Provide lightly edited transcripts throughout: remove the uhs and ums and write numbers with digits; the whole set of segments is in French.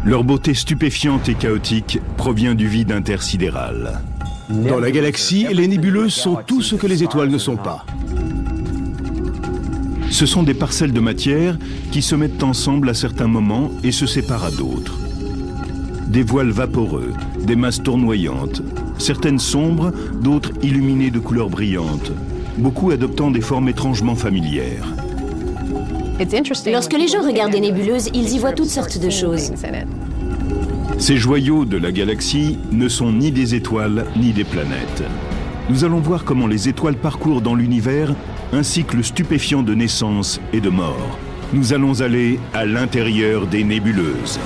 Leur beauté stupéfiante et chaotique provient du vide intersidéral. Dans la galaxie, les nébuleuses sont tout ce que les étoiles ne sont pas. Ce sont des parcelles de matière qui se mettent ensemble à certains moments et se séparent à d'autres. Des voiles vaporeux, des masses tournoyantes, certaines sombres, d'autres illuminées de couleurs brillantes, beaucoup adoptant des formes étrangement familières. Lorsque les gens regardent des nébuleuses, ils y voient toutes sortes de choses. Ces joyaux de la galaxie ne sont ni des étoiles ni des planètes. Nous allons voir comment les étoiles parcourent dans l'univers un cycle stupéfiant de naissance et de mort. Nous allons aller à l'intérieur des nébuleuses.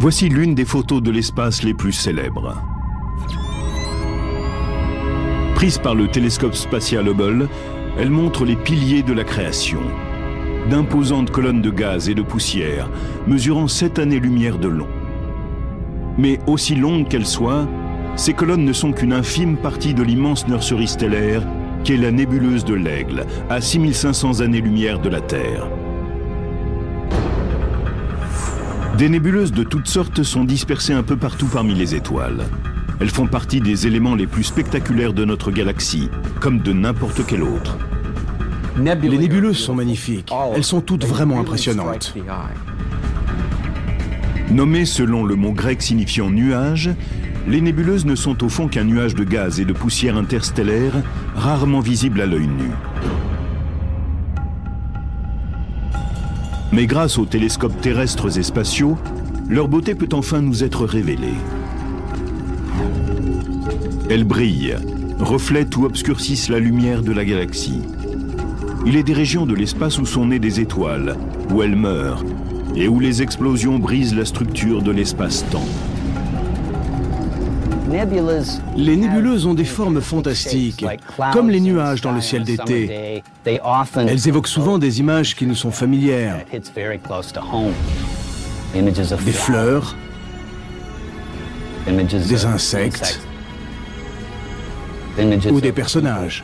Voici l'une des photos de l'espace les plus célèbres. Prise par le télescope spatial Hubble, elle montre les piliers de la création. D'imposantes colonnes de gaz et de poussière, mesurant 7 années-lumière de long. Mais aussi longues qu'elles soient, ces colonnes ne sont qu'une infime partie de l'immense nurserie stellaire qu'est la nébuleuse de l'Aigle, à 6500 années-lumière de la Terre. Des nébuleuses de toutes sortes sont dispersées un peu partout parmi les étoiles. Elles font partie des éléments les plus spectaculaires de notre galaxie, comme de n'importe quelle autre. Les nébuleuses sont magnifiques. Elles sont toutes vraiment impressionnantes. Nommées selon le mot grec signifiant nuage, les nébuleuses ne sont au fond qu'un nuage de gaz et de poussière interstellaire, rarement visible à l'œil nu. Mais grâce aux télescopes terrestres et spatiaux, leur beauté peut enfin nous être révélée. Elles brillent, reflètent ou obscurcissent la lumière de la galaxie. Il est des régions de l'espace où sont nées des étoiles, où elles meurent, et où les explosions brisent la structure de l'espace-temps. Les nébuleuses ont des formes fantastiques, comme les nuages dans le ciel d'été. Elles évoquent souvent des images qui nous sont familières. Des fleurs, des insectes ou des personnages.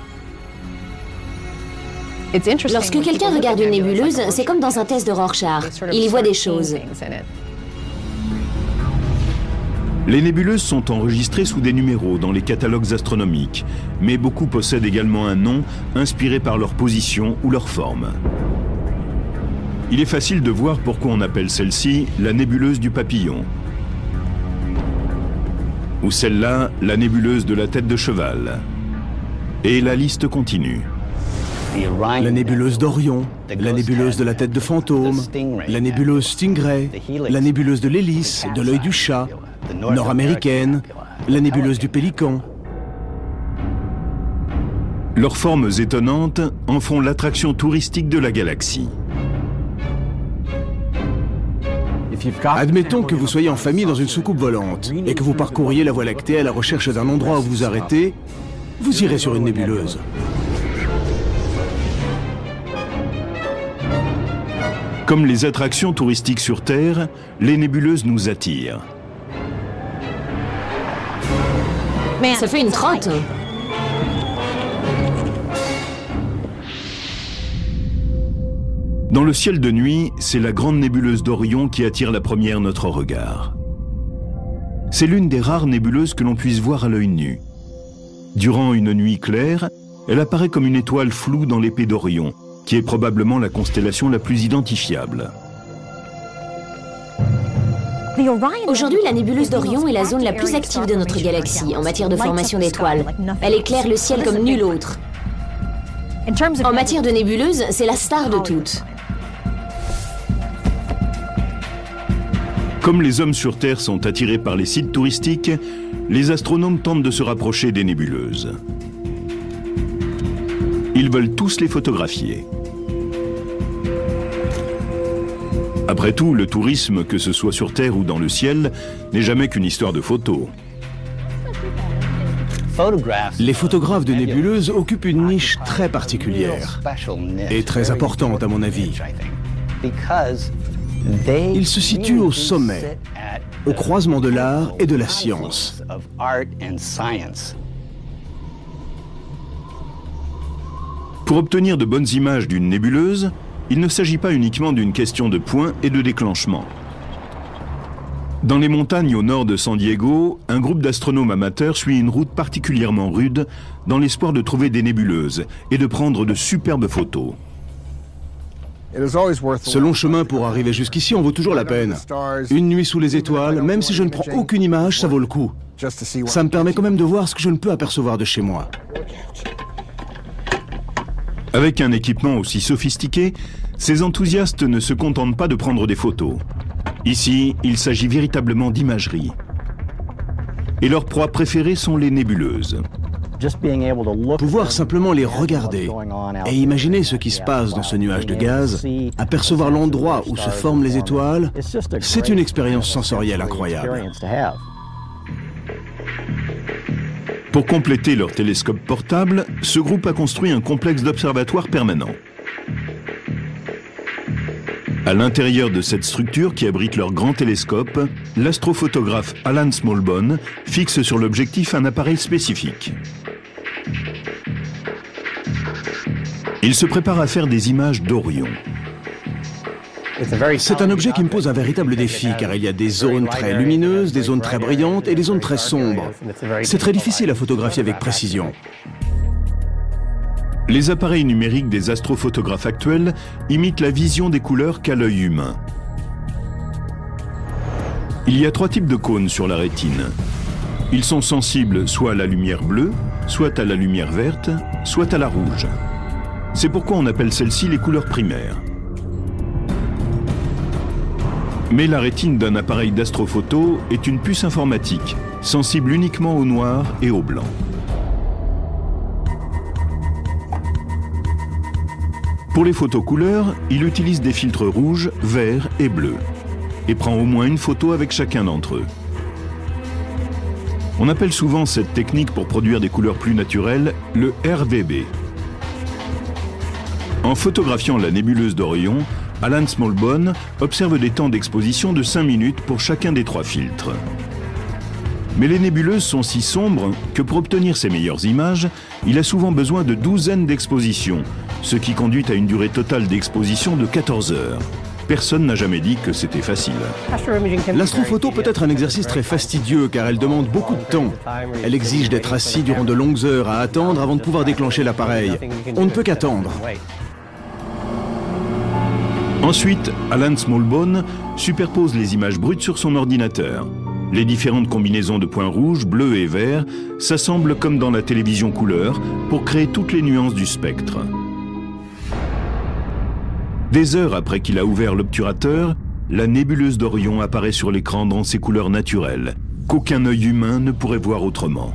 Lorsque quelqu'un regarde une nébuleuse, c'est comme dans un test de Rorschach. Il y voit des choses. Les nébuleuses sont enregistrées sous des numéros dans les catalogues astronomiques, mais beaucoup possèdent également un nom inspiré par leur position ou leur forme. Il est facile de voir pourquoi on appelle celle-ci la nébuleuse du papillon, ou celle-là la nébuleuse de la tête de cheval. Et la liste continue. La nébuleuse d'Orion, la nébuleuse de la tête de fantôme, la nébuleuse Stingray, la nébuleuse de l'hélice, de l'œil du chat, nord-américaine, la nébuleuse du pélican. Leurs formes étonnantes en font l'attraction touristique de la galaxie. Admettons que vous soyez en famille dans une soucoupe volante et que vous parcouriez la Voie lactée à la recherche d'un endroit où vous arrêtez, vous irez sur une nébuleuse. Comme les attractions touristiques sur Terre, les nébuleuses nous attirent. Ça fait une trotte. Dans le ciel de nuit, c'est la grande nébuleuse d'Orion qui attire la première notre regard. C'est l'une des rares nébuleuses que l'on puisse voir à l'œil nu. Durant une nuit claire, elle apparaît comme une étoile floue dans l'épée d'Orion, qui est probablement la constellation la plus identifiable. Aujourd'hui, la nébuleuse d'Orion est la zone la plus active de notre galaxie en matière de formation d'étoiles. Elle éclaire le ciel comme nulle autre. En matière de nébuleuse, c'est la star de toutes. Comme les hommes sur Terre sont attirés par les sites touristiques, les astronomes tentent de se rapprocher des nébuleuses. Ils veulent tous les photographier. Après tout, le tourisme, que ce soit sur Terre ou dans le ciel, n'est jamais qu'une histoire de photos. Les photographes de nébuleuses occupent une niche très particulière et très importante à mon avis. Ils se situent au sommet, au croisement de l'art et de la science. Pour obtenir de bonnes images d'une nébuleuse, il ne s'agit pas uniquement d'une question de points et de déclenchement. Dans les montagnes au nord de San Diego, un groupe d'astronomes amateurs suit une route particulièrement rude dans l'espoir de trouver des nébuleuses et de prendre de superbes photos. Ce long chemin pour arriver jusqu'ici en vaut toujours la peine. Une nuit sous les étoiles, même si je ne prends aucune image, ça vaut le coup. Ça me permet quand même de voir ce que je ne peux apercevoir de chez moi. Avec un équipement aussi sophistiqué, ces enthousiastes ne se contentent pas de prendre des photos. Ici, il s'agit véritablement d'imagerie. Et leurs proies préférées sont les nébuleuses. Pouvoir simplement les regarder et imaginer ce qui se passe dans ce nuage de gaz, apercevoir l'endroit où se forment les étoiles, c'est une expérience sensorielle incroyable. Pour compléter leur télescope portable, ce groupe a construit un complexe d'observatoires permanent. À l'intérieur de cette structure qui abrite leur grand télescope, l'astrophotographe Alan Smallbone fixe sur l'objectif un appareil spécifique. Il se prépare à faire des images d'Orion. C'est un objet qui me pose un véritable défi car il y a des zones très lumineuses, des zones très brillantes et des zones très sombres. C'est très difficile à photographier avec précision. Les appareils numériques des astrophotographes actuels imitent la vision des couleurs qu'a l'œil humain. Il y a 3 types de cônes sur la rétine. Ils sont sensibles soit à la lumière bleue, soit à la lumière verte, soit à la rouge. C'est pourquoi on appelle celles-ci les couleurs primaires. Mais la rétine d'un appareil d'astrophoto est une puce informatique, sensible uniquement au noir et au blanc. Pour les photos couleurs, il utilise des filtres rouges, verts et bleus, et prend au moins une photo avec chacun d'entre eux. On appelle souvent cette technique pour produire des couleurs plus naturelles le RVB. En photographiant la nébuleuse d'Orion, Alan Smallbone observe des temps d'exposition de 5 minutes pour chacun des 3 filtres. Mais les nébuleuses sont si sombres que pour obtenir ses meilleures images, il a souvent besoin de douzaines d'expositions, ce qui conduit à une durée totale d'exposition de 14 heures. Personne n'a jamais dit que c'était facile. L'astrophoto peut être un exercice très fastidieux car elle demande beaucoup de temps. Elle exige d'être assis durant de longues heures à attendre avant de pouvoir déclencher l'appareil. On ne peut qu'attendre. Ensuite, Alan Smallbone superpose les images brutes sur son ordinateur. Les différentes combinaisons de points rouges, bleus et verts s'assemblent comme dans la télévision couleur pour créer toutes les nuances du spectre. Des heures après qu'il a ouvert l'obturateur, la nébuleuse d'Orion apparaît sur l'écran dans ses couleurs naturelles, qu'aucun œil humain ne pourrait voir autrement.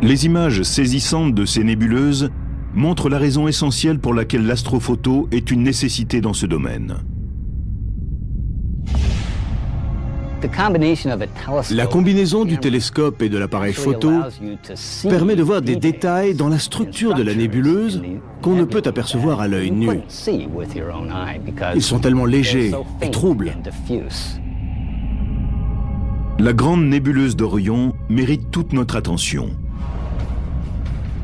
Les images saisissantes de ces nébuleuses montrent la raison essentielle pour laquelle l'astrophoto est une nécessité dans ce domaine. La combinaison du télescope et de l'appareil photo permet de voir des détails dans la structure de la nébuleuse qu'on ne peut apercevoir à l'œil nu. Ils sont tellement légers et troubles. La grande nébuleuse d'Orion mérite toute notre attention.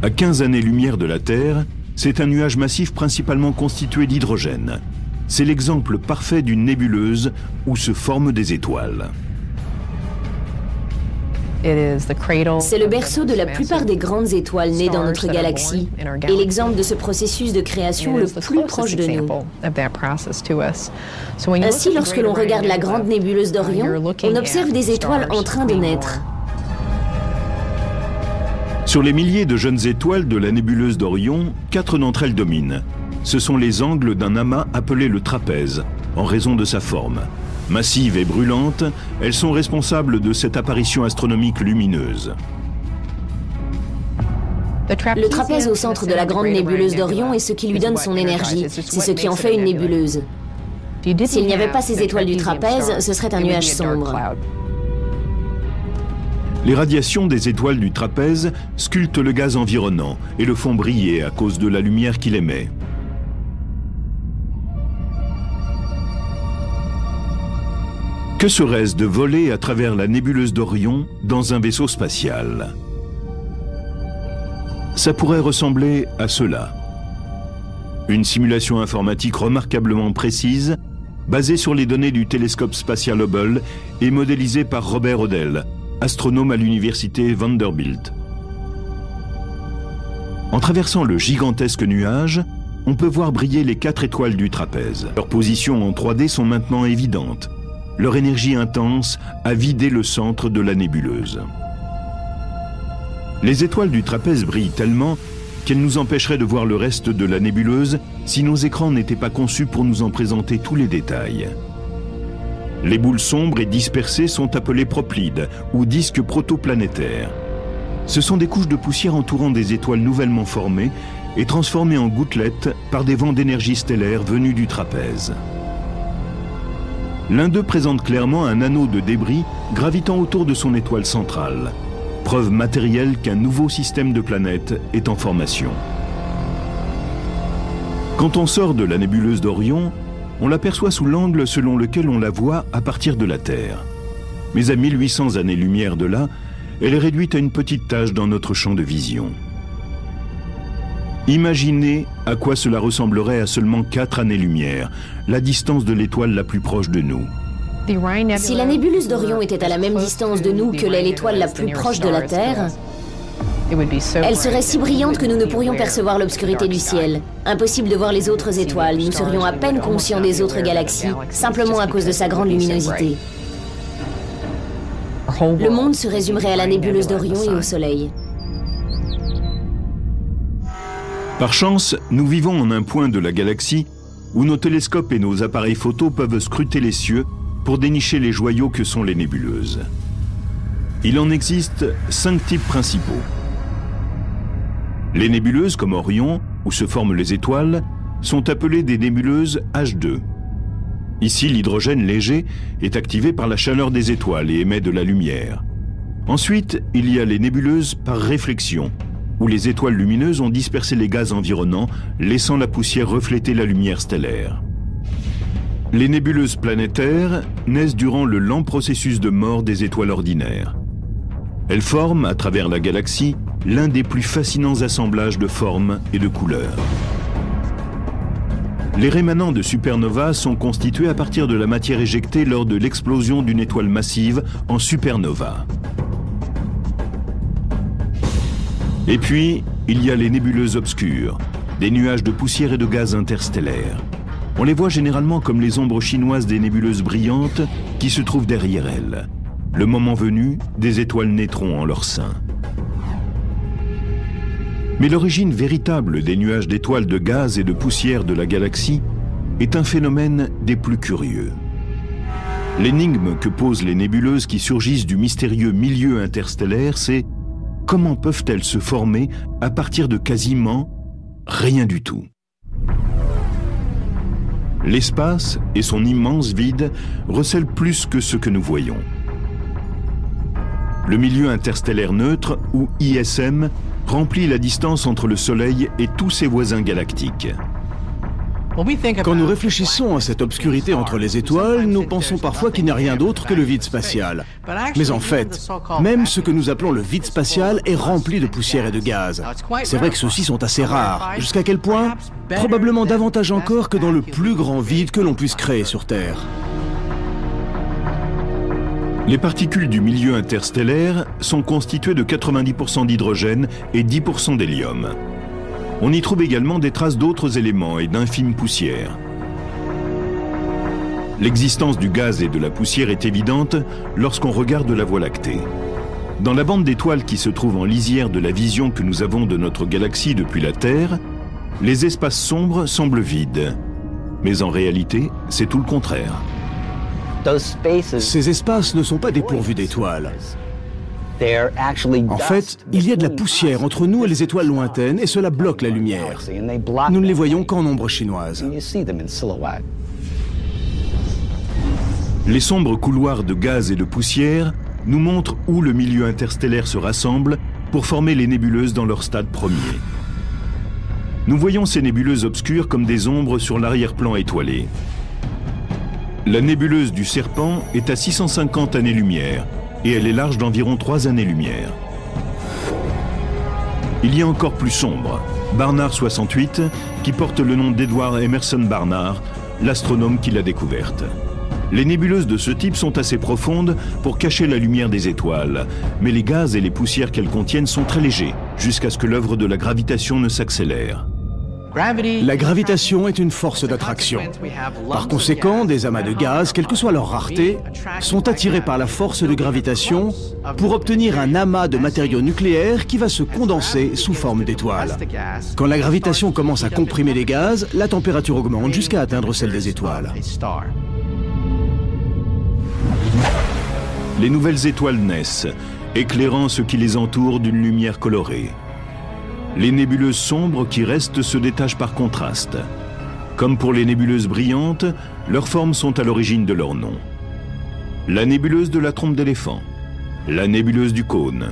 À 15 années-lumière de la Terre, c'est un nuage massif principalement constitué d'hydrogène. C'est l'exemple parfait d'une nébuleuse où se forment des étoiles. C'est le berceau de la plupart des grandes étoiles nées dans notre galaxie et l'exemple de ce processus de création le plus proche de nous. Ainsi, lorsque l'on regarde la grande nébuleuse d'Orion, on observe des étoiles en train de naître. Sur les milliers de jeunes étoiles de la nébuleuse d'Orion, 4 d'entre elles dominent. Ce sont les angles d'un amas appelé le trapèze, en raison de sa forme. Massives et brûlantes, elles sont responsables de cette apparition astronomique lumineuse. Le trapèze au centre de la grande nébuleuse d'Orion est ce qui lui donne son énergie. C'est ce qui en fait une nébuleuse. S'il n'y avait pas ces étoiles du trapèze, ce serait un nuage sombre. Les radiations des étoiles du trapèze sculptent le gaz environnant et le font briller à cause de la lumière qu'il émet. Que serait-ce de voler à travers la nébuleuse d'Orion dans un vaisseau spatial? Ça pourrait ressembler à cela. Une simulation informatique remarquablement précise, basée sur les données du télescope spatial Hubble et modélisée par Robert Odell, astronome à l'université Vanderbilt. En traversant le gigantesque nuage, on peut voir briller les 4 étoiles du trapèze. Leurs positions en 3D sont maintenant évidentes. Leur énergie intense a vidé le centre de la nébuleuse. Les étoiles du trapèze brillent tellement qu'elles nous empêcheraient de voir le reste de la nébuleuse si nos écrans n'étaient pas conçus pour nous en présenter tous les détails. Les boules sombres et dispersées sont appelées proplides ou disques protoplanétaires. Ce sont des couches de poussière entourant des étoiles nouvellement formées et transformées en gouttelettes par des vents d'énergie stellaire venus du trapèze. L'un d'eux présente clairement un anneau de débris gravitant autour de son étoile centrale, preuve matérielle qu'un nouveau système de planètes est en formation. Quand on sort de la nébuleuse d'Orion, on l'aperçoit sous l'angle selon lequel on la voit à partir de la Terre. Mais à 1800 années-lumière de là, elle est réduite à une petite tache dans notre champ de vision. Imaginez à quoi cela ressemblerait à seulement 4 années-lumière, la distance de l'étoile la plus proche de nous. Si la nébuleuse d'Orion était à la même distance de nous que l'est l'étoile la plus proche de la Terre, elle serait si brillante que nous ne pourrions percevoir l'obscurité du ciel. Impossible de voir les autres étoiles, nous serions à peine conscients des autres galaxies, simplement à cause de sa grande luminosité. Le monde se résumerait à la nébuleuse d'Orion et au Soleil. Par chance, nous vivons en un point de la galaxie où nos télescopes et nos appareils photo peuvent scruter les cieux pour dénicher les joyaux que sont les nébuleuses. Il en existe 5 types principaux. Les nébuleuses comme Orion, où se forment les étoiles, sont appelées des nébuleuses H2. Ici, l'hydrogène léger est activé par la chaleur des étoiles et émet de la lumière. Ensuite, il y a les nébuleuses par réflexion, où les étoiles lumineuses ont dispersé les gaz environnants, laissant la poussière refléter la lumière stellaire. Les nébuleuses planétaires naissent durant le lent processus de mort des étoiles ordinaires. Elles forment, à travers la galaxie, l'un des plus fascinants assemblages de formes et de couleurs. Les rémanents de supernovas sont constitués à partir de la matière éjectée lors de l'explosion d'une étoile massive en supernova. Et puis, il y a les nébuleuses obscures, des nuages de poussière et de gaz interstellaires. On les voit généralement comme les ombres chinoises des nébuleuses brillantes qui se trouvent derrière elles. Le moment venu, des étoiles naîtront en leur sein. Mais l'origine véritable des nuages d'étoiles de gaz et de poussière de la galaxie est un phénomène des plus curieux. L'énigme que posent les nébuleuses qui surgissent du mystérieux milieu interstellaire, c'est comment peuvent-elles se former à partir de quasiment rien du tout? L'espace et son immense vide recèlent plus que ce que nous voyons. Le milieu interstellaire neutre, ou ISM, remplit la distance entre le Soleil et tous ses voisins galactiques. Quand nous réfléchissons à cette obscurité entre les étoiles, nous pensons parfois qu'il n'y a rien d'autre que le vide spatial. Mais en fait, même ce que nous appelons le vide spatial est rempli de poussière et de gaz. C'est vrai que ceux-ci sont assez rares. Jusqu'à quel point? Probablement davantage encore que dans le plus grand vide que l'on puisse créer sur Terre. Les particules du milieu interstellaire sont constituées de 90% d'hydrogène et 10% d'hélium. On y trouve également des traces d'autres éléments et d'infimes poussières. L'existence du gaz et de la poussière est évidente lorsqu'on regarde la Voie lactée. Dans la bande d'étoiles qui se trouve en lisière de la vision que nous avons de notre galaxie depuis la Terre, les espaces sombres semblent vides. Mais en réalité, c'est tout le contraire. Ces espaces ne sont pas dépourvus d'étoiles. En fait, il y a de la poussière entre nous et les étoiles lointaines et cela bloque la lumière. Nous ne les voyons qu'en ombre chinoise. Les sombres couloirs de gaz et de poussière nous montre où le milieu interstellaire se rassemble pour former les nébuleuses dans leur stade premier. Nous voyons ces nébuleuses obscures comme des ombres sur l'arrière-plan étoilé. La nébuleuse du Serpent est à 650 années-lumière et elle est large d'environ 3 années-lumière. Il y a encore plus sombre, Barnard 68, qui porte le nom d'Edward Emerson Barnard, l'astronome qui l'a découverte. Les nébuleuses de ce type sont assez profondes pour cacher la lumière des étoiles, mais les gaz et les poussières qu'elles contiennent sont très légers, jusqu'à ce que l'œuvre de la gravitation ne s'accélère. La gravitation est une force d'attraction. Par conséquent, des amas de gaz, quelle que soit leur rareté, sont attirés par la force de gravitation pour obtenir un amas de matériaux nucléaires qui va se condenser sous forme d'étoiles. Quand la gravitation commence à comprimer les gaz, la température augmente jusqu'à atteindre celle des étoiles. Les nouvelles étoiles naissent, éclairant ce qui les entoure d'une lumière colorée. Les nébuleuses sombres qui restent se détachent par contraste. Comme pour les nébuleuses brillantes, leurs formes sont à l'origine de leur nom. La nébuleuse de la trompe d'éléphant, la nébuleuse du cône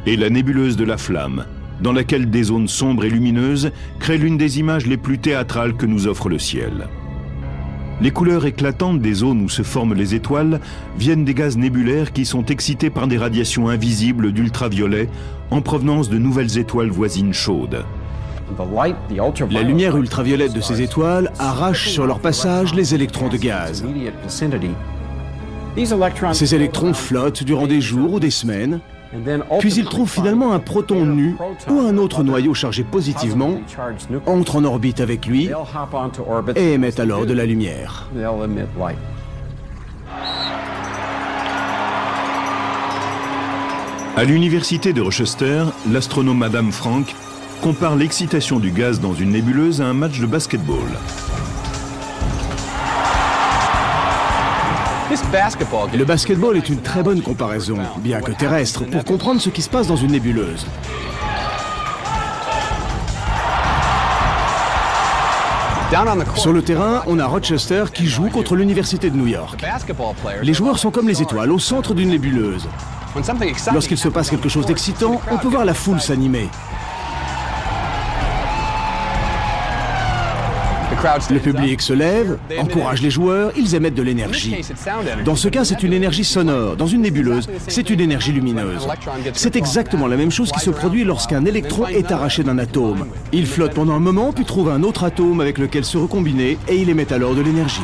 et la nébuleuse de la flamme, dans laquelle des zones sombres et lumineuses créent l'une des images les plus théâtrales que nous offre le ciel. Les couleurs éclatantes des zones où se forment les étoiles viennent des gaz nébulaires qui sont excités par des radiations invisibles d'ultraviolet en provenance de nouvelles étoiles voisines chaudes. La lumière ultraviolette de ces étoiles arrache sur leur passage les électrons de gaz. Ces électrons flottent durant des jours ou des semaines, puis ils trouvent finalement un proton nu ou un autre noyau chargé positivement, entrent en orbite avec lui et émettent alors de la lumière. À l'université de Rochester, l'astronome Adam Frank compare l'excitation du gaz dans une nébuleuse à un match de basketball. Le basketball est une très bonne comparaison, bien que terrestre, pour comprendre ce qui se passe dans une nébuleuse. Sur le terrain, on a Rochester qui joue contre l'université de New York. Les joueurs sont comme les étoiles, au centre d'une nébuleuse. Lorsqu'il se passe quelque chose d'excitant, on peut voir la foule s'animer. Le public se lève, encourage les joueurs, ils émettent de l'énergie. Dans ce cas, c'est une énergie sonore. Dans une nébuleuse, c'est une énergie lumineuse. C'est exactement la même chose qui se produit lorsqu'un électron est arraché d'un atome. Il flotte pendant un moment, puis trouve un autre atome avec lequel se recombiner, et il émet alors de l'énergie.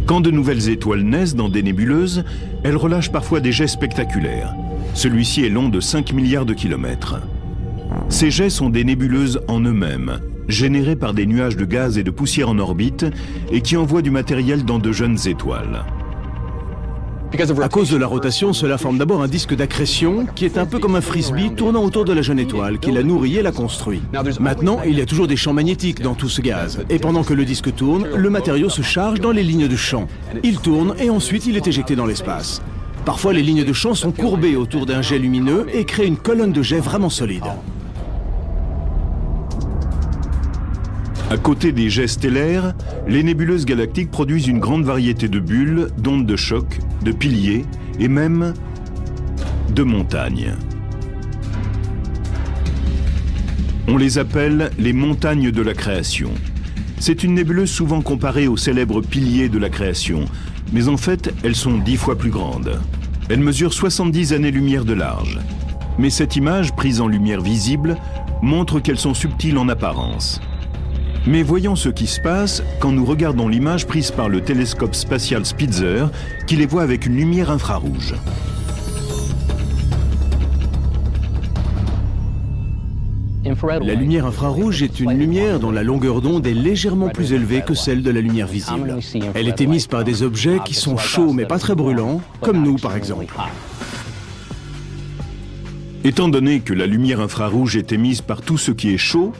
Quand de nouvelles étoiles naissent dans des nébuleuses, elles relâchent parfois des jets spectaculaires. Celui-ci est long de 5 milliards de kilomètres. Ces jets sont des nébuleuses en eux-mêmes, générées par des nuages de gaz et de poussière en orbite et qui envoient du matériel dans de jeunes étoiles. À cause de la rotation, cela forme d'abord un disque d'accrétion qui est un peu comme un frisbee tournant autour de la jeune étoile qui la nourrit et la construit. Maintenant, il y a toujours des champs magnétiques dans tout ce gaz. Et pendant que le disque tourne, le matériau se charge dans les lignes de champ. Il tourne et ensuite il est éjecté dans l'espace. Parfois, les lignes de champ sont courbées autour d'un jet lumineux et créent une colonne de jet vraiment solide. À côté des jets stellaires, les nébuleuses galactiques produisent une grande variété de bulles, d'ondes de choc, de piliers et même de montagnes. On les appelle les montagnes de la création. C'est une nébuleuse souvent comparée aux célèbres piliers de la création, mais en fait, elles sont 10 fois plus grandes. Elles mesurent 70 années-lumière de large. Mais cette image, prise en lumière visible, montre qu'elles sont subtiles en apparence. Mais voyons ce qui se passe quand nous regardons l'image prise par le télescope spatial Spitzer, qui les voit avec une lumière infrarouge. La lumière infrarouge est une lumière dont la longueur d'onde est légèrement plus élevée que celle de la lumière visible. Elle est émise par des objets qui sont chauds mais pas très brûlants, comme nous par exemple. Étant donné que la lumière infrarouge est émise par tout ce qui est chaud,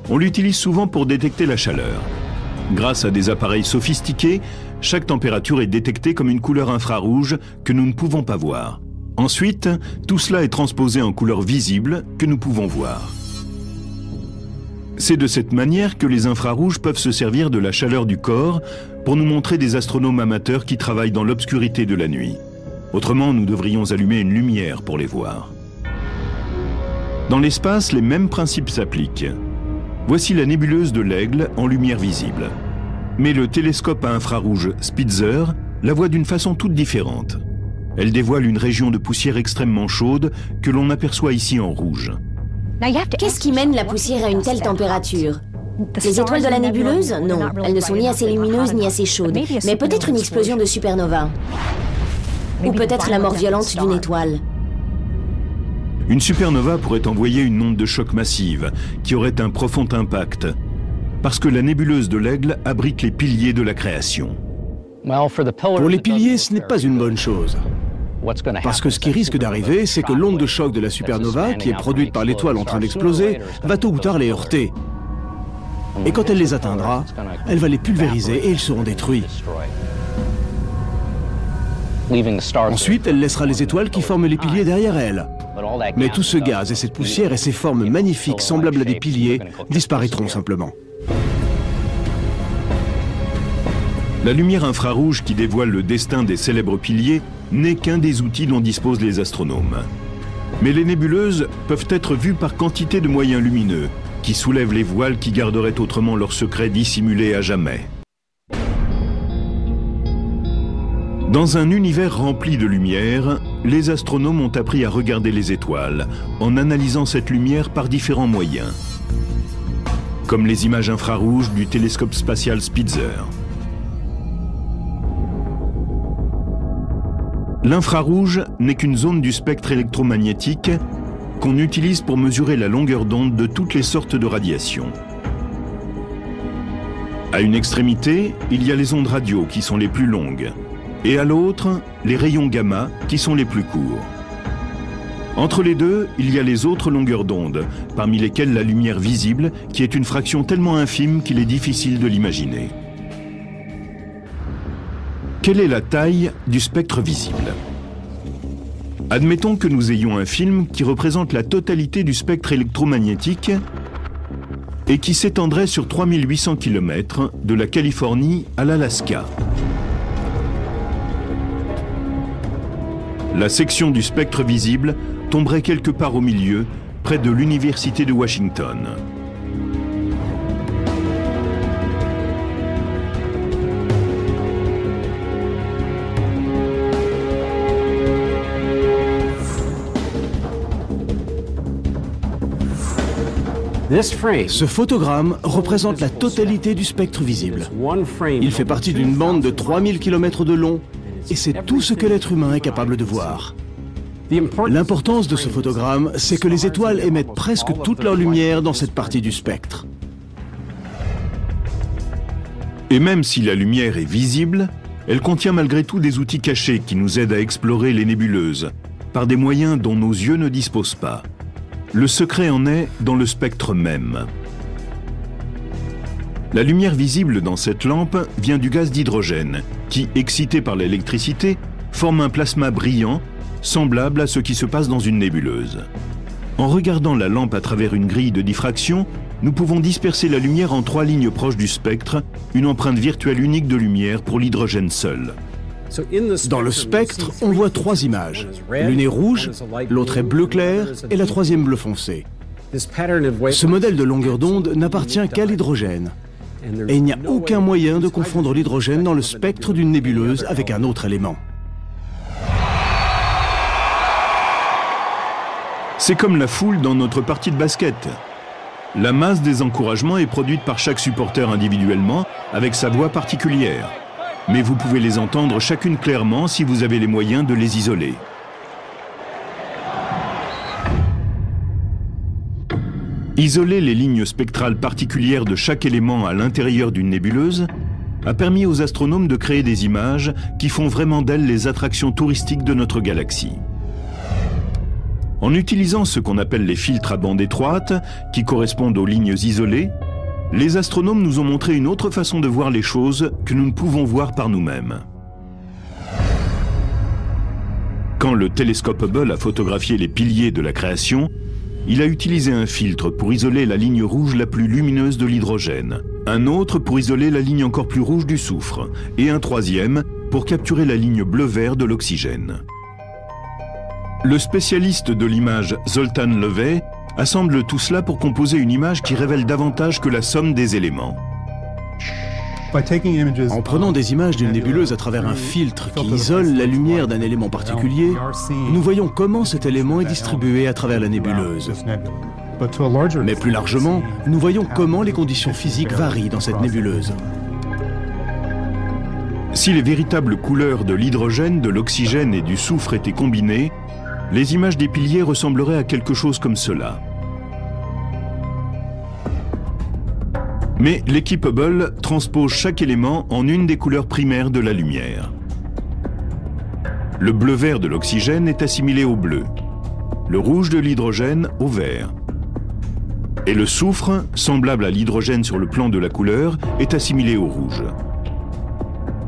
on l'utilise souvent pour détecter la chaleur. Grâce à des appareils sophistiqués, chaque température est détectée comme une couleur infrarouge que nous ne pouvons pas voir. Ensuite, tout cela est transposé en couleur visible que nous pouvons voir. C'est de cette manière que les infrarouges peuvent se servir de la chaleur du corps pour nous montrer des astronomes amateurs qui travaillent dans l'obscurité de la nuit. Autrement, nous devrions allumer une lumière pour les voir. Dans l'espace, les mêmes principes s'appliquent. Voici la nébuleuse de l'Aigle en lumière visible. Mais le télescope à infrarouge Spitzer la voit d'une façon toute différente. Elle dévoile une région de poussière extrêmement chaude que l'on aperçoit ici en rouge. Qu'est-ce qui mène la poussière à une telle température? Les étoiles de la nébuleuse? Non, elles ne sont ni assez lumineuses ni assez chaudes. Mais peut-être une explosion de supernova. Ou peut-être la mort violente d'une étoile. Une supernova pourrait envoyer une onde de choc massive qui aurait un profond impact, parce que la nébuleuse de l'Aigle abrite les piliers de la création. Pour les piliers, ce n'est pas une bonne chose. Parce que ce qui risque d'arriver, c'est que l'onde de choc de la supernova, qui est produite par l'étoile en train d'exploser, va tôt ou tard les heurter. Et quand elle les atteindra, elle va les pulvériser et ils seront détruits. Ensuite, elle laissera les étoiles qui forment les piliers derrière elle. Mais tout ce gaz et cette poussière et ces formes magnifiques semblables à des piliers disparaîtront simplement. La lumière infrarouge qui dévoile le destin des célèbres piliers n'est qu'un des outils dont disposent les astronomes. Mais les nébuleuses peuvent être vues par quantité de moyens lumineux, qui soulèvent les voiles qui garderaient autrement leur secret dissimulé à jamais. Dans un univers rempli de lumière, les astronomes ont appris à regarder les étoiles, en analysant cette lumière par différents moyens. Comme les images infrarouges du télescope spatial Spitzer. L'infrarouge n'est qu'une zone du spectre électromagnétique qu'on utilise pour mesurer la longueur d'onde de toutes les sortes de radiations. À une extrémité, il y a les ondes radio qui sont les plus longues, et à l'autre, les rayons gamma qui sont les plus courts. Entre les deux, il y a les autres longueurs d'onde, parmi lesquelles la lumière visible, qui est une fraction tellement infime qu'il est difficile de l'imaginer. Quelle est la taille du spectre visible? Admettons que nous ayons un film qui représente la totalité du spectre électromagnétique et qui s'étendrait sur 3800 km de la Californie à l'Alaska. La section du spectre visible tomberait quelque part au milieu, près de l'Université de Washington. Ce photogramme représente la totalité du spectre visible. Il fait partie d'une bande de 3000 km de long et c'est tout ce que l'être humain est capable de voir. L'importance de ce photogramme, c'est que les étoiles émettent presque toute leur lumière dans cette partie du spectre. Et même si la lumière est visible, elle contient malgré tout des outils cachés qui nous aident à explorer les nébuleuses, par des moyens dont nos yeux ne disposent pas. Le secret en est dans le spectre même. La lumière visible dans cette lampe vient du gaz d'hydrogène, qui, excité par l'électricité, forme un plasma brillant, semblable à ce qui se passe dans une nébuleuse. En regardant la lampe à travers une grille de diffraction, nous pouvons disperser la lumière en 3 lignes proches du spectre, une empreinte virtuelle unique de lumière pour l'hydrogène seul. Dans le spectre, on voit 3 images. L'une est rouge, l'autre est bleu clair et la troisième bleu foncé. Ce modèle de longueur d'onde n'appartient qu'à l'hydrogène. Et il n'y a aucun moyen de confondre l'hydrogène dans le spectre d'une nébuleuse avec un autre élément. C'est comme la foule dans notre partie de basket. La masse des encouragements est produite par chaque supporter individuellement, avec sa voix particulière. Mais vous pouvez les entendre chacune clairement si vous avez les moyens de les isoler. Isoler les lignes spectrales particulières de chaque élément à l'intérieur d'une nébuleuse a permis aux astronomes de créer des images qui font vraiment d'elles les attractions touristiques de notre galaxie. En utilisant ce qu'on appelle les filtres à bande étroite, qui correspondent aux lignes isolées, les astronomes nous ont montré une autre façon de voir les choses que nous ne pouvons voir par nous-mêmes. Quand le télescope Hubble a photographié les piliers de la création, il a utilisé un filtre pour isoler la ligne rouge la plus lumineuse de l'hydrogène, un autre pour isoler la ligne encore plus rouge du soufre, et un troisième pour capturer la ligne bleu-vert de l'oxygène. Le spécialiste de l'image Zoltan Löwe assemble tout cela pour composer une image qui révèle davantage que la somme des éléments. En prenant des images d'une nébuleuse à travers un filtre qui isole la lumière d'un élément particulier, nous voyons comment cet élément est distribué à travers la nébuleuse. Mais plus largement, nous voyons comment les conditions physiques varient dans cette nébuleuse. Si les véritables couleurs de l'hydrogène, de l'oxygène et du soufre étaient combinées, les images des piliers ressembleraient à quelque chose comme cela. Mais l'équipe Hubble transpose chaque élément en une des couleurs primaires de la lumière. Le bleu-vert de l'oxygène est assimilé au bleu, le rouge de l'hydrogène au vert. Et le soufre, semblable à l'hydrogène sur le plan de la couleur, est assimilé au rouge.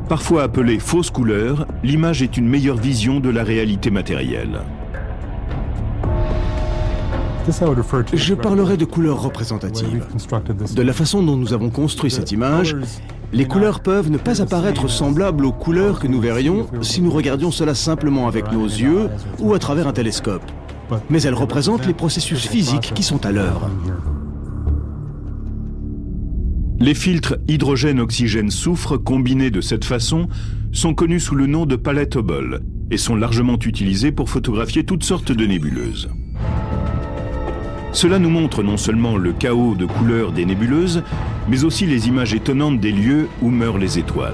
Parfois appelée fausse couleur, l'image est une meilleure vision de la réalité matérielle. Je parlerai de couleurs représentatives. De la façon dont nous avons construit cette image, les couleurs peuvent ne pas apparaître semblables aux couleurs que nous verrions si nous regardions cela simplement avec nos yeux ou à travers un télescope. Mais elles représentent les processus physiques qui sont à l'œuvre. Les filtres hydrogène-oxygène-soufre combinés de cette façon sont connus sous le nom de palette Hubble et sont largement utilisés pour photographier toutes sortes de nébuleuses. Cela nous montre non seulement le chaos de couleurs des nébuleuses, mais aussi les images étonnantes des lieux où meurent les étoiles.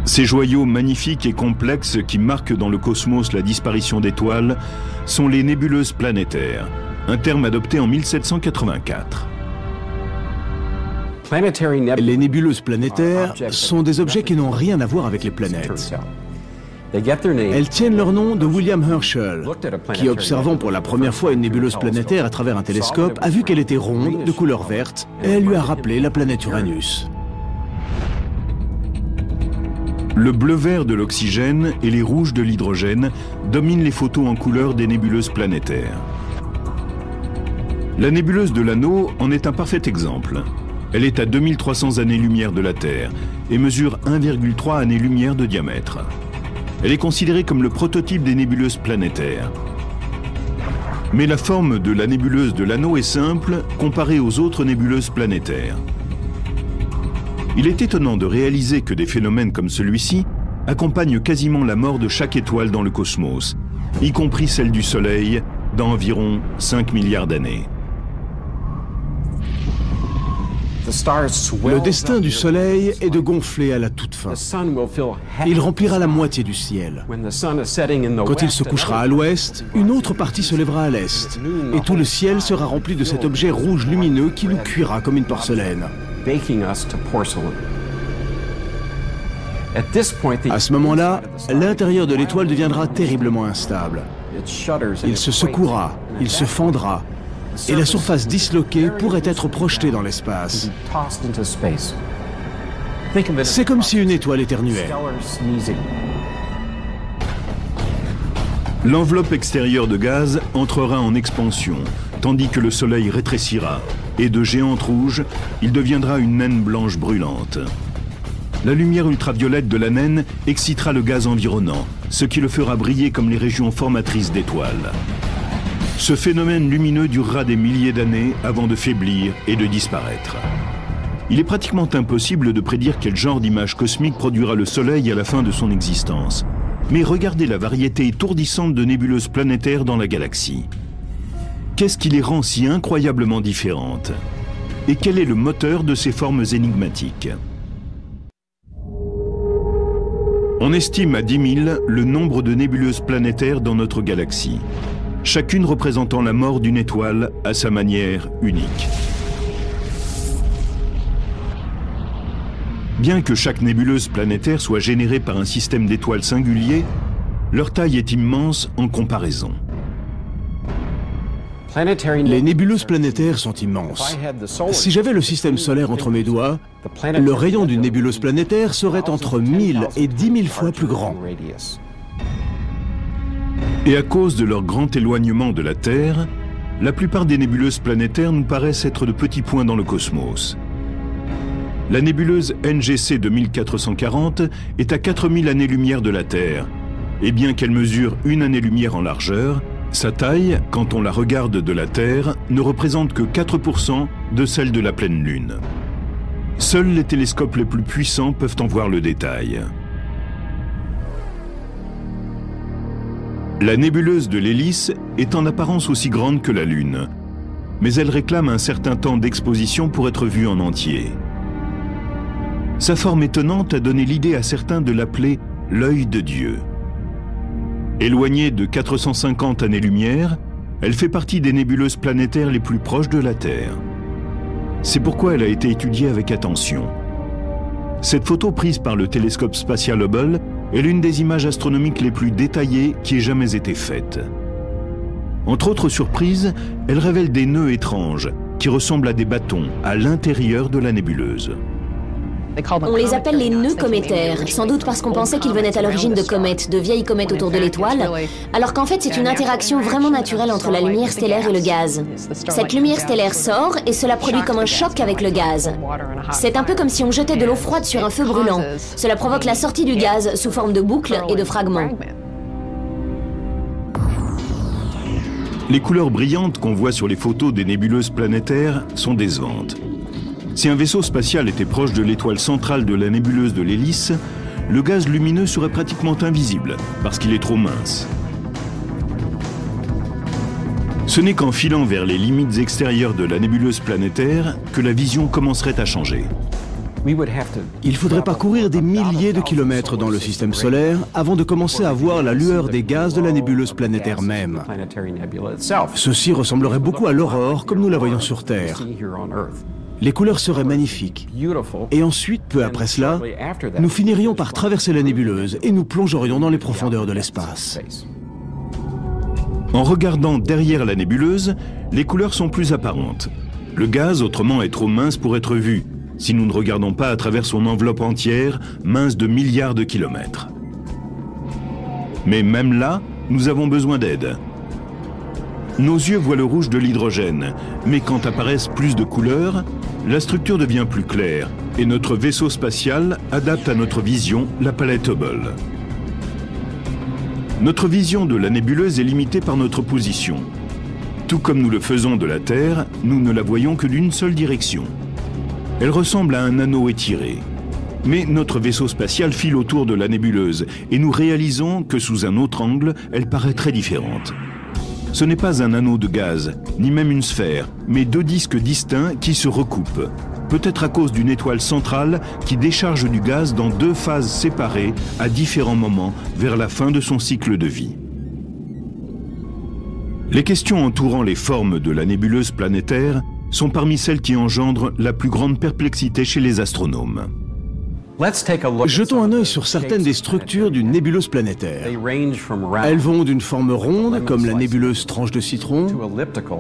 Ces joyaux magnifiques et complexes qui marquent dans le cosmos la disparition d'étoiles sont les nébuleuses planétaires, un terme adopté en 1784. Les nébuleuses planétaires sont des objets qui n'ont rien à voir avec les planètes. Elles tiennent leur nom de William Herschel, qui, observant pour la première fois une nébuleuse planétaire à travers un télescope, a vu qu'elle était ronde, de couleur verte, et elle lui a rappelé la planète Uranus. Le bleu-vert de l'oxygène et les rouges de l'hydrogène dominent les photos en couleur des nébuleuses planétaires. La nébuleuse de l'Anneau en est un parfait exemple. Elle est à 2300 années-lumière de la Terre et mesure 1,3 années-lumière de diamètre. Elle est considérée comme le prototype des nébuleuses planétaires. Mais la forme de la nébuleuse de l'Anneau est simple comparée aux autres nébuleuses planétaires. Il est étonnant de réaliser que des phénomènes comme celui-ci accompagnent quasiment la mort de chaque étoile dans le cosmos, y compris celle du Soleil, dans environ 5 milliards d'années. Le destin du Soleil est de gonfler à la toute fin. Il remplira la moitié du ciel. Quand il se couchera à l'ouest, une autre partie se lèvera à l'est, et tout le ciel sera rempli de cet objet rouge lumineux qui nous cuira comme une porcelaine. À ce moment-là, l'intérieur de l'étoile deviendra terriblement instable. Il se secouera, il se fendra, et la surface disloquée pourrait être projetée dans l'espace. C'est comme si une étoile éternuait. L'enveloppe extérieure de gaz entrera en expansion, tandis que le Soleil rétrécira, et de géante rouge, il deviendra une naine blanche brûlante. La lumière ultraviolette de la naine excitera le gaz environnant, ce qui le fera briller comme les régions formatrices d'étoiles. Ce phénomène lumineux durera des milliers d'années avant de faiblir et de disparaître. Il est pratiquement impossible de prédire quel genre d'image cosmique produira le Soleil à la fin de son existence. Mais regardez la variété étourdissante de nébuleuses planétaires dans la galaxie. Qu'est-ce qui les rend si incroyablement différentes? Et quel est le moteur de ces formes énigmatiques? On estime à 10 000 le nombre de nébuleuses planétaires dans notre galaxie, chacune représentant la mort d'une étoile à sa manière unique. Bien que chaque nébuleuse planétaire soit générée par un système d'étoiles singulier, leur taille est immense en comparaison. Les nébuleuses planétaires sont immenses. Si j'avais le système solaire entre mes doigts, le rayon d'une nébuleuse planétaire serait entre 1000 et 10 000 fois plus grand. Et à cause de leur grand éloignement de la Terre, la plupart des nébuleuses planétaires nous paraissent être de petits points dans le cosmos. La nébuleuse NGC 2440 est à 4000 années-lumière de la Terre, et bien qu'elle mesure une année-lumière en largeur, sa taille, quand on la regarde de la Terre, ne représente que 4% de celle de la pleine Lune. Seuls les télescopes les plus puissants peuvent en voir le détail. La nébuleuse de l'Hélice est en apparence aussi grande que la Lune, mais elle réclame un certain temps d'exposition pour être vue en entier. Sa forme étonnante a donné l'idée à certains de l'appeler l'œil de Dieu. Éloignée de 450 années-lumière, elle fait partie des nébuleuses planétaires les plus proches de la Terre. C'est pourquoi elle a été étudiée avec attention. Cette photo prise par le télescope spatial Hubble est l'une des images astronomiques les plus détaillées qui ait jamais été faite. Entre autres surprises, elle révèle des nœuds étranges qui ressemblent à des bâtons à l'intérieur de la nébuleuse. On les appelle les nœuds cométaires, sans doute parce qu'on pensait qu'ils venaient à l'origine de comètes, de vieilles comètes autour de l'étoile, alors qu'en fait c'est une interaction vraiment naturelle entre la lumière stellaire et le gaz. Cette lumière stellaire sort et cela produit comme un choc avec le gaz. C'est un peu comme si on jetait de l'eau froide sur un feu brûlant. Cela provoque la sortie du gaz sous forme de boucles et de fragments. Les couleurs brillantes qu'on voit sur les photos des nébuleuses planétaires sont décevantes. Si un vaisseau spatial était proche de l'étoile centrale de la nébuleuse de l'Hélice, le gaz lumineux serait pratiquement invisible, parce qu'il est trop mince. Ce n'est qu'en filant vers les limites extérieures de la nébuleuse planétaire que la vision commencerait à changer. Il faudrait parcourir des milliers de kilomètres dans le système solaire avant de commencer à voir la lueur des gaz de la nébuleuse planétaire même. Ceci ressemblerait beaucoup à l'aurore comme nous la voyons sur Terre. Les couleurs seraient magnifiques. Et ensuite, peu après cela, nous finirions par traverser la nébuleuse et nous plongerions dans les profondeurs de l'espace. En regardant derrière la nébuleuse, les couleurs sont plus apparentes. Le gaz, autrement, est trop mince pour être vu, si nous ne regardons pas à travers son enveloppe entière, mince de milliards de kilomètres. Mais même là, nous avons besoin d'aide. Nos yeux voient le rouge de l'hydrogène, mais quand apparaissent plus de couleurs, la structure devient plus claire et notre vaisseau spatial adapte à notre vision la palette Hubble. Notre vision de la nébuleuse est limitée par notre position. Tout comme nous le faisons de la Terre, nous ne la voyons que d'une seule direction. Elle ressemble à un anneau étiré. Mais notre vaisseau spatial file autour de la nébuleuse et nous réalisons que sous un autre angle, elle paraît très différente. Ce n'est pas un anneau de gaz, ni même une sphère, mais deux disques distincts qui se recoupent. Peut-être à cause d'une étoile centrale qui décharge du gaz dans deux phases séparées à différents moments vers la fin de son cycle de vie. Les questions entourant les formes de la nébuleuse planétaire sont parmi celles qui engendrent la plus grande perplexité chez les astronomes. Jetons un œil sur certaines des structures d'une nébuleuse planétaire. Elles vont d'une forme ronde, comme la nébuleuse tranche de citron,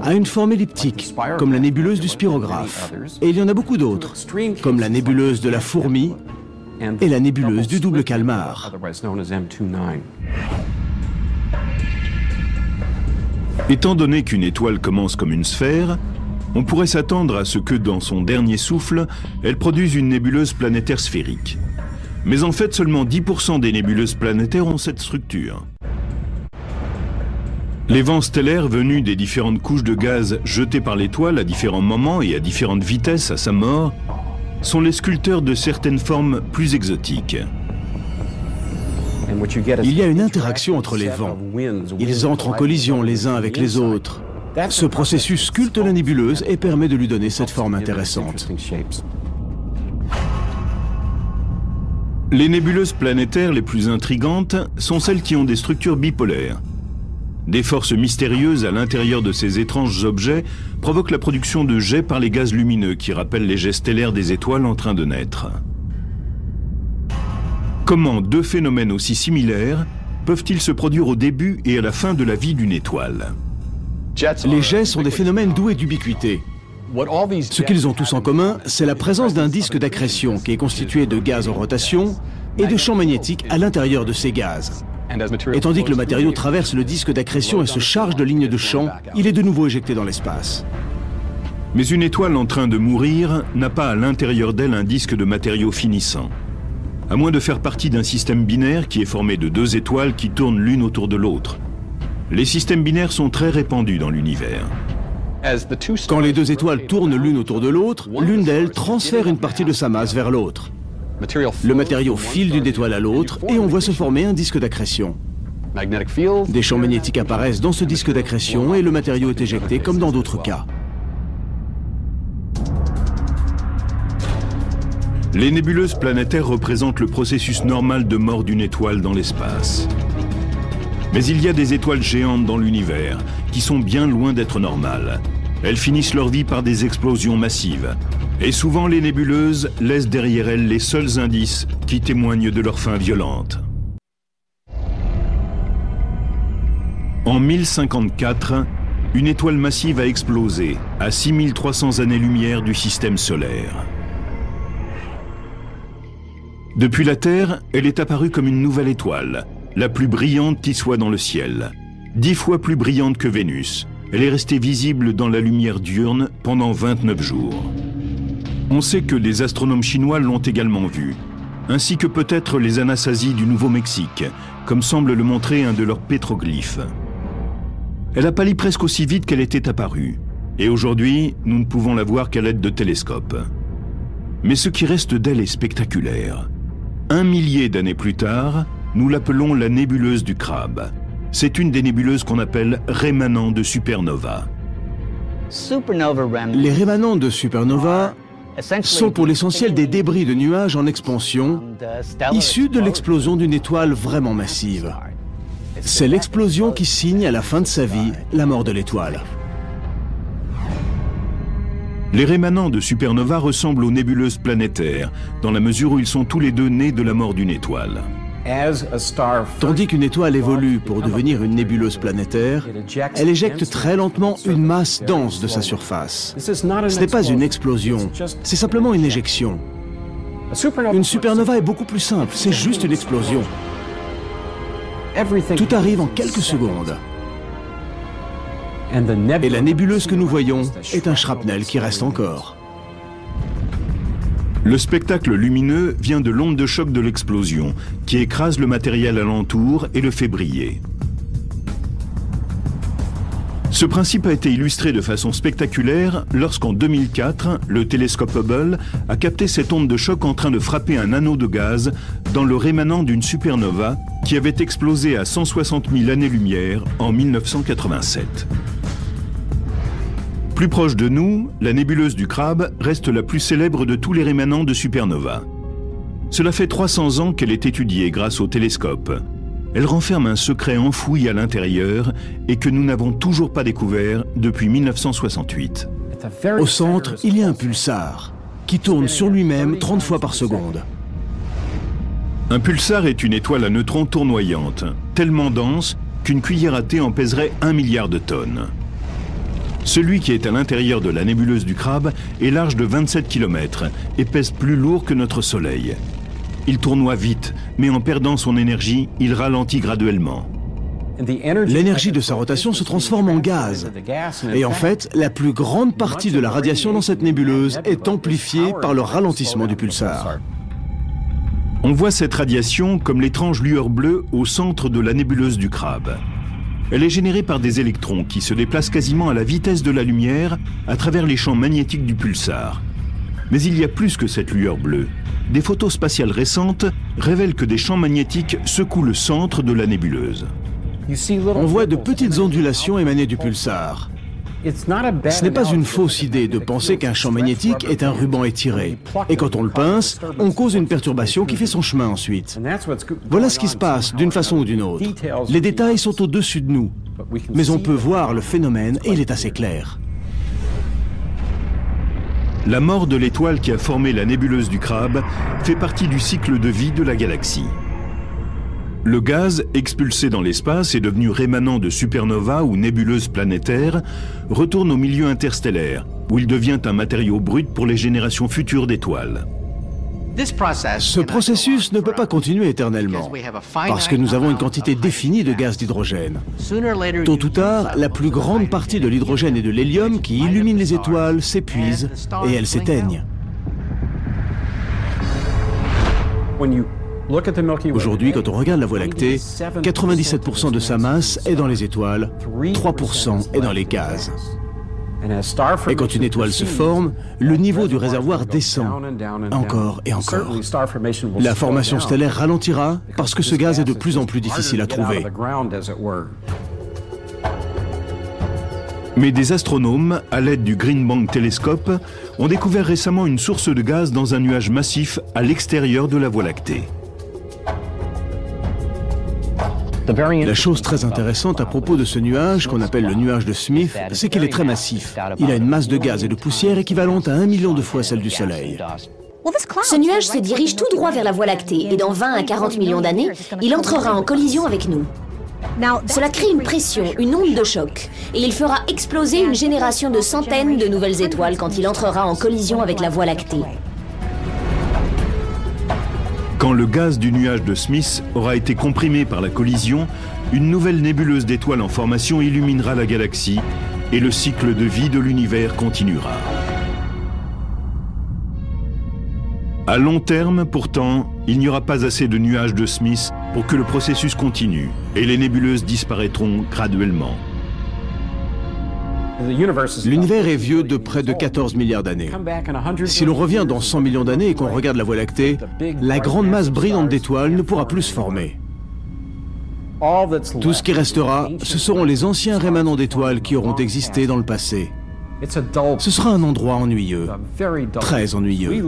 à une forme elliptique, comme la nébuleuse du spirographe. Et il y en a beaucoup d'autres, comme la nébuleuse de la fourmi et la nébuleuse du double calmar. Étant donné qu'une étoile commence comme une sphère, on pourrait s'attendre à ce que, dans son dernier souffle, elle produise une nébuleuse planétaire sphérique. Mais en fait, seulement 10% des nébuleuses planétaires ont cette structure. Les vents stellaires venus des différentes couches de gaz jetées par l'étoile à différents moments et à différentes vitesses à sa mort sont les sculpteurs de certaines formes plus exotiques. Il y a une interaction entre les vents. Ils entrent en collision les uns avec les autres. Ce processus sculpte la nébuleuse et permet de lui donner cette forme intéressante. Les nébuleuses planétaires les plus intrigantes sont celles qui ont des structures bipolaires. Des forces mystérieuses à l'intérieur de ces étranges objets provoquent la production de jets par les gaz lumineux qui rappellent les jets stellaires des étoiles en train de naître. Comment deux phénomènes aussi similaires peuvent-ils se produire au début et à la fin de la vie d'une étoile ? Les jets sont des phénomènes doués d'ubiquité. Ce qu'ils ont tous en commun, c'est la présence d'un disque d'accrétion qui est constitué de gaz en rotation et de champs magnétiques à l'intérieur de ces gaz. Et tandis que le matériau traverse le disque d'accrétion et se charge de lignes de champ, il est de nouveau éjecté dans l'espace. Mais une étoile en train de mourir n'a pas à l'intérieur d'elle un disque de matériaux finissant. À moins de faire partie d'un système binaire qui est formé de deux étoiles qui tournent l'une autour de l'autre. Les systèmes binaires sont très répandus dans l'univers. Quand les deux étoiles tournent l'une autour de l'autre, l'une d'elles transfère une partie de sa masse vers l'autre. Le matériau file d'une étoile à l'autre et on voit se former un disque d'accrétion. Des champs magnétiques apparaissent dans ce disque d'accrétion et le matériau est éjecté comme dans d'autres cas. Les nébuleuses planétaires représentent le processus normal de mort d'une étoile dans l'espace. Mais il y a des étoiles géantes dans l'univers qui sont bien loin d'être normales. Elles finissent leur vie par des explosions massives. Et souvent, les nébuleuses laissent derrière elles les seuls indices qui témoignent de leur fin violente. En 1054, une étoile massive a explosé à 6300 années-lumière du système solaire. Depuis la Terre, elle est apparue comme une nouvelle étoile, la plus brillante qui soit dans le ciel. 10 fois plus brillante que Vénus. Elle est restée visible dans la lumière diurne pendant 29 jours. On sait que les astronomes chinois l'ont également vue, ainsi que peut-être les Anasazi du Nouveau-Mexique, comme semble le montrer un de leurs pétroglyphes. Elle a pâli presque aussi vite qu'elle était apparue, et aujourd'hui, nous ne pouvons la voir qu'à l'aide de télescopes. Mais ce qui reste d'elle est spectaculaire. 1 millier d'années plus tard, nous l'appelons la nébuleuse du Crabe. C'est une des nébuleuses qu'on appelle rémanents de supernova. Les rémanents de supernova sont pour l'essentiel des débris de nuages en expansion issus de l'explosion d'une étoile vraiment massive. C'est l'explosion qui signe à la fin de sa vie la mort de l'étoile. Les rémanents de supernova ressemblent aux nébuleuses planétaires, dans la mesure où ils sont tous les deux nés de la mort d'une étoile. Tandis qu'une étoile évolue pour devenir une nébuleuse planétaire, elle éjecte très lentement une masse dense de sa surface. Ce n'est pas une explosion, c'est simplement une éjection. Une supernova est beaucoup plus simple, c'est juste une explosion. Tout arrive en quelques secondes. Et la nébuleuse que nous voyons est un shrapnel qui reste encore. Le spectacle lumineux vient de l'onde de choc de l'explosion, qui écrase le matériel alentour et le fait briller. Ce principe a été illustré de façon spectaculaire lorsqu'en 2004, le télescope Hubble a capté cette onde de choc en train de frapper un anneau de gaz dans le rémanent d'une supernova qui avait explosé à 160 000 années-lumière en 1987. Plus proche de nous, la nébuleuse du Crabe reste la plus célèbre de tous les rémanents de supernova. Cela fait 300 ans qu'elle est étudiée grâce au télescope. Elle renferme un secret enfoui à l'intérieur et que nous n'avons toujours pas découvert depuis 1968. Au centre, il y a un pulsar qui tourne sur lui-même 30 fois par seconde. Un pulsar est une étoile à neutrons tournoyante, tellement dense qu'une cuillère à thé en pèserait 1 milliard de tonnes. Celui qui est à l'intérieur de la nébuleuse du Crabe est large de 27 km et pèse plus lourd que notre Soleil. Il tournoie vite, mais en perdant son énergie, il ralentit graduellement. L'énergie de sa rotation se transforme en gaz. Et en fait, la plus grande partie de la radiation dans cette nébuleuse est amplifiée par le ralentissement du pulsar. On voit cette radiation comme l'étrange lueur bleue au centre de la nébuleuse du Crabe. Elle est générée par des électrons qui se déplacent quasiment à la vitesse de la lumière à travers les champs magnétiques du pulsar. Mais il y a plus que cette lueur bleue. Des photos spatiales récentes révèlent que des champs magnétiques secouent le centre de la nébuleuse. On voit de petites ondulations émaner du pulsar. Ce n'est pas une fausse idée de penser qu'un champ magnétique est un ruban étiré. Et quand on le pince, on cause une perturbation qui fait son chemin ensuite. Voilà ce qui se passe d'une façon ou d'une autre. Les détails sont au-dessus de nous, mais on peut voir le phénomène et il est assez clair. La mort de l'étoile qui a formé la nébuleuse du Crabe fait partie du cycle de vie de la galaxie. Le gaz expulsé dans l'espace et devenu rémanent de supernovas ou nébuleuses planétaires retourne au milieu interstellaire, où il devient un matériau brut pour les générations futures d'étoiles. Ce processus ne peut pas continuer éternellement, parce que nous avons une quantité définie de gaz d'hydrogène. Tôt ou tard, la plus grande partie de l'hydrogène et de l'hélium qui illuminent les étoiles s'épuise et elles s'éteignent. Aujourd'hui, quand on regarde la Voie lactée, 97% de sa masse est dans les étoiles, 3% est dans les gaz. Et quand une étoile se forme, le niveau du réservoir descend, encore et encore. La formation stellaire ralentira parce que ce gaz est de plus en plus difficile à trouver. Mais des astronomes, à l'aide du Green Bank Telescope, ont découvert récemment une source de gaz dans un nuage massif à l'extérieur de la Voie lactée. La chose très intéressante à propos de ce nuage, qu'on appelle le nuage de Smith, c'est qu'il est très massif. Il a une masse de gaz et de poussière équivalente à 1 million de fois celle du Soleil. Ce nuage se dirige tout droit vers la Voie lactée et dans 20 à 40 millions d'années, il entrera en collision avec nous. Cela crée une pression, une onde de choc, et il fera exploser une génération de centaines de nouvelles étoiles quand il entrera en collision avec la Voie lactée. Quand le gaz du nuage de Smith aura été comprimé par la collision, une nouvelle nébuleuse d'étoiles en formation illuminera la galaxie et le cycle de vie de l'univers continuera. À long terme, pourtant, il n'y aura pas assez de nuages de Smith pour que le processus continue et les nébuleuses disparaîtront graduellement. L'univers est vieux de près de 14 milliards d'années. Si l'on revient dans 100 millions d'années et qu'on regarde la Voie lactée, la grande masse brillante d'étoiles ne pourra plus se former. Tout ce qui restera, ce seront les anciens rémanents d'étoiles qui auront existé dans le passé. Ce sera un endroit ennuyeux, très ennuyeux.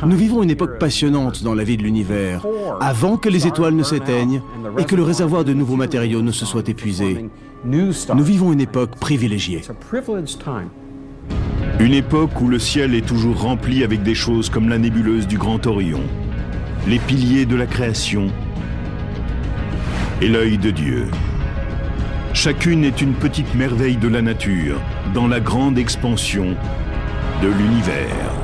Nous vivons une époque passionnante dans la vie de l'univers, avant que les étoiles ne s'éteignent et que le réservoir de nouveaux matériaux ne se soit épuisé. Nous vivons une époque privilégiée. Une époque où le ciel est toujours rempli avec des choses comme la nébuleuse du Grand Orion, les piliers de la création et l'œil de Dieu. Chacune est une petite merveille de la nature dans la grande expansion de l'univers.